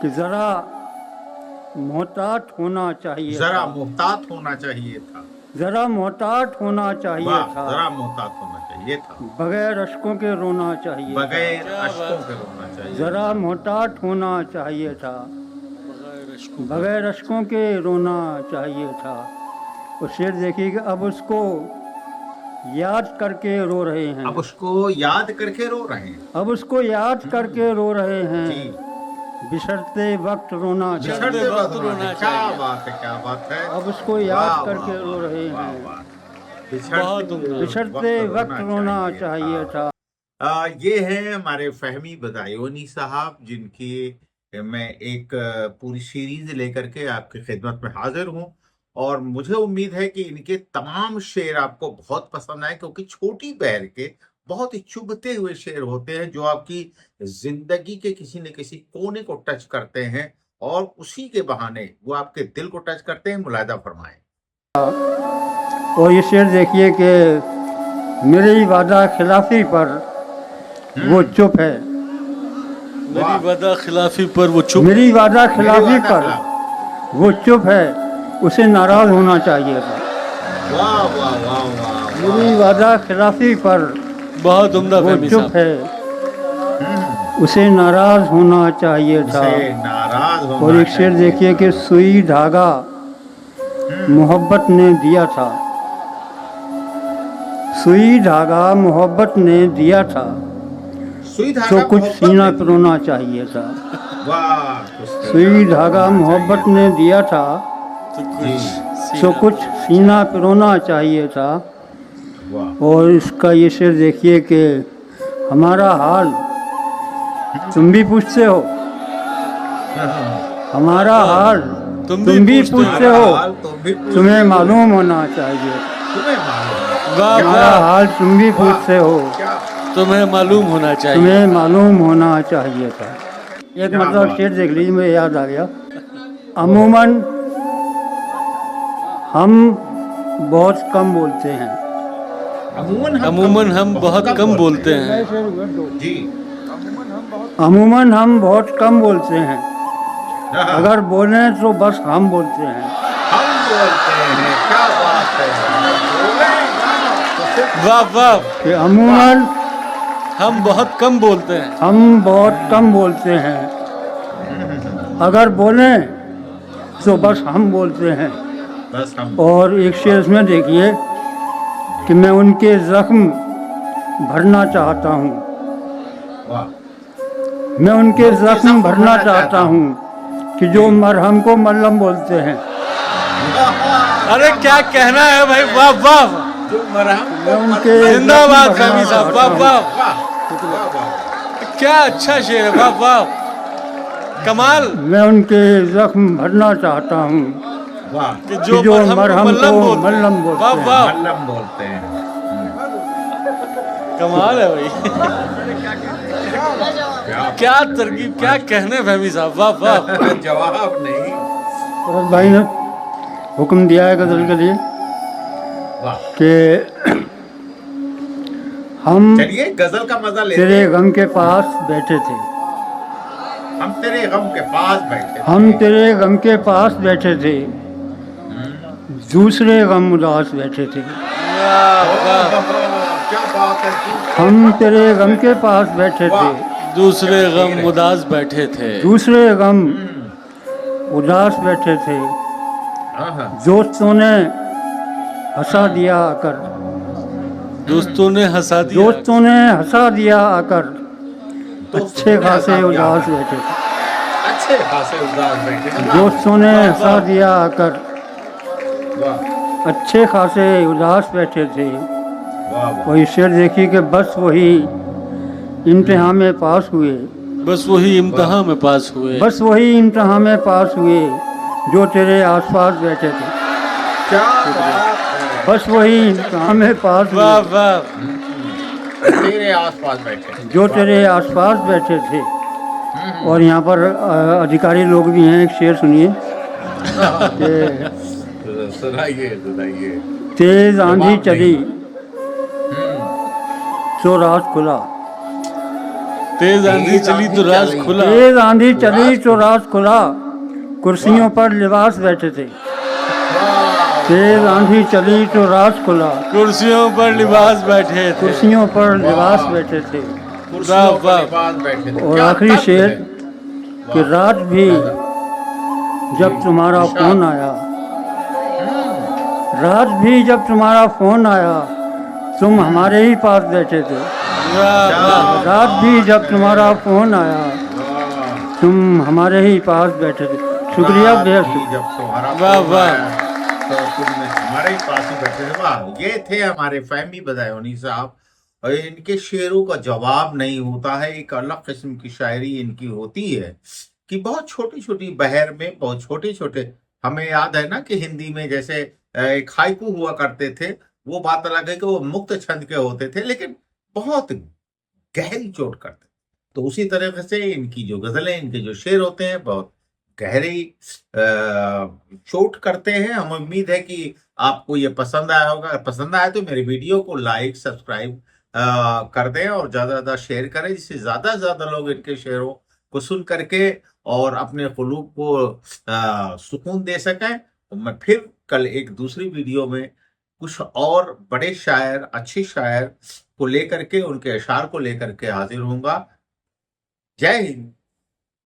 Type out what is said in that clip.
कि जरा मोहतात होना चाहिए जरा था, मोहतात होना चाहिए था। जरा मोहतात होना चाहिए वाह, था, जरा मोहतात होना चाहिए था, बगैर अश्कों के रोना चाहिए था, बगैर अश्कों के रोना चाहिए जरा था। मोहतात होना चाहिए था, बगैर अश्कों के रोना चाहिए था। वो शेर देखिए कि अब उसको याद करके रो रहे हैं, अब उसको याद करके रो रहे हैं। अब उसको याद करके रो रहे हैं, जी, बिछड़ते वक्त रोना चाहिए, बिछड़ते वक्त रोना। क्या बात है, क्या बात है। अब उसको वाह, याद वाह, करके रो वाह, रहे वाह, हैं, वाह। बिछड़ते बिछड़ते वक्त रोना चाहिए था। ये है हमारे फहमी बदायूनी साहब, जिनकी मैं एक पूरी सीरीज लेकर के आपकी खिदमत में हाजिर हूँ। और मुझे उम्मीद है कि इनके तमाम शेर आपको बहुत पसंद आए, क्योंकि छोटी पैर के बहुत ही चुभते हुए शेर होते हैं, जो आपकी जिंदगी के किसी न किसी कोने को टच करते हैं, और उसी के बहाने वो आपके दिल को टच करते हैं। मुलाहिदा फरमाएं। और ये शेर देखिए कि मेरी वादा खिलाफी पर वो चुप है, मेरी वादा खिलाफी पर वो चुप, मेरी वादा खिलाफी वादा पर खिलाफ। वो चुप है, उसे नाराज होना चाहिए था। वाह, वाह, वाह, वाह, मेरी वादा खिलाफी पर बहुत उम्दा वो फहमी चुप साहब। है, उसे नाराज होना चाहिए था। उसे नाराज होना और एक शेर चाहिए देखिए था। कि सुई धागा मोहब्बत ने दिया था, सुई धागा मोहब्बत ने दिया था, सुई तो धागा कुछ मोहब्बत सीना ने पिरोना चाहिए था। वाह, कुछ सुई धागा पिरोना मोहब्बत चाहिए ने दिया था, तो जी। तो कुछ सीना पिरोना चाहिए था। वाह, और इसका ये शेर देखिए कि हमारा हाल तुम भी पूछते हो, हमारा हाल तुम भी पूछते हो, हाल तुम भी पूछते तुम्हें हो। मालूम होना चाहिए, तुम्हें मालूम। वाह, हमारा वाह। हाल तुम भी वाह, पूछते हो, क्या तुम्हें मालूम होना चाहिए। तुम्हें मालूम होना चाहिए था। एक क्या मतलब बात शेर देख लीजिए, मुझे याद आ गया। अमूमन हम बहुत कम बोलते हैं, अमूमन हम बहुत कम बोलते हैं। जी। अमूमन हम बहुत कम बोलते हैं, अगर बोलें तो बस हम बोलते हैं। हम बोलते हैं, क्या बात है। वाह, वाह। कि अमूमन हम बहुत कम बोलते हैं, हम बहुत कम बोलते हैं, अगर बोलें तो बस हम बोलते हैं। बस हम। और एक शेर इसमें देखिए कि मैं उनके जख्म भरना चाहता हूँ, वाह, मैं उनके जख्म भरना चाहता हूँ, कि जो मरहम को मल्लम बोलते हैं। अरे क्या कहना है भाई, वाह, वाह। जो मरहम मैं को उनके जिंदाबाद जख्म भरना फहमी साहब, चाहता वाह, हूँ। वाह। वाह, क्या अच्छा शेर है, वाह, वाह। कमाल। मैं उनके जख्म भरना चाहता हूँ, वाह, कि कि जो मरहम को बोलते हैं। मल्लम बोलते वाह, हैं। वाह। मल्लम बोलते हैं। कमाल है भाई। क्या क्या तरकीब, क्या कहने फहमी साहब, वाह, वाह। जवाब नहीं। भरत भाई ने हुक्म दिया है गजल के लिए वाह, कि हम चलिए गजल का मजा लेते तेरे हैं। गम के पास बैठे थे, हम तेरे गम के पास बैठे हम थे। तेरे गम के पास बैठे थे, दूसरे गम उदास बैठे थे। वाह, वाह। क्या बात है। हम तेरे गम के पास बैठे थे, दूसरे गम उदास बैठे थे, दूसरे गम उदास बैठे थे, हाँ, दोस्तों ने हंसा दिया आकर, दोस्तों ने हंसा दिया, दोस्तों ने हंसा दिया आकर, अच्छे खासे उदास बैठे थे, अच्छे खासे उदास बैठे थे। दोस्तों ने हंसा दिया आकर, वाह, अच्छे खासे उदास बैठे थे। वाह, वाह। वही शेर देखिए कि बस वही इम्तिहान में पास हुए, बस वही इम्तिहान में पास हुए, बस वही इम्तिहान में पास हुए, जो तेरे आसपास बैठे थे। क्या बात है। बस वही इम्तिहान में पास वाह, हुए, वाह। तेरे आसपास बैठे। जो तेरे आसपास बैठे थे। और यहाँ पर अधिकारी लोग भी हैं। एक शेर सुनिए कि सुनाइए, सुनाइए। तेज आंधी जवाब चली नहीं। तो रात खुला, तेज आंधी चली तो राज खुला। तेज आंधी चली तो राज खुला, कुर्सियों पर लिबास बैठे थे। तेज आंधी चली तो राज खुला, कुर्सियों पर लिबास बैठे थे। कुर्सियों पर लिबास बैठे थे। कुर्सियों पर लिबास बैठे थे। और क्या आखिरी तर्क शेर है। कि वाह। रात भी जब तुम्हारा इरशाद। फोन आया, रात भी जब तुम्हारा फोन आया, तुम हमारे ही पास बैठे थे। वाह, रात भी जब तुम्हारा फोन आया, वाह। तुम हमारे ही पास बैठे थे। शुक्रिया, रात बेहद भी शुक्रिया। जब तुम्हारा वाह, फोन वाह। आया, तो तुमने हमारे ही पास ही बैठे थे। वाह, ये थे हमारे फहमी बदायूनी साहब। और इनके शेरों का जवाब नहीं होता है, एक अलग किस्म की शायरी इनकी होती है कि बहुत छोटी छोटी बहर में बहुत छोटे छोटे। हमें याद है ना कि हिंदी में जैसे एक हाइकू हुआ करते थे, वो बात अलग है कि वो मुक्त छंद के होते थे, लेकिन बहुत गहरी चोट करते। तो उसी तरीके से इनकी जो गजलें, इनके जो शेर होते हैं, बहुत गहरी चोट करते हैं। हम उम्मीद है कि आपको ये पसंद आया होगा। अगर पसंद आया तो मेरे वीडियो को लाइक सब्सक्राइब कर दें और ज़्यादा ज़्यादा शेयर करें, जिससे ज़्यादा से ज़्यादा लोग इनके शेरों को सुन करके और अपने क़ुलूब को सुकून दे सकें। तो मैं फिर कल एक दूसरी वीडियो में कुछ और बड़े शायर, अच्छे शायर को लेकर के, उनके अशार को लेकर के हाजिर होऊंगा। जय हिंद।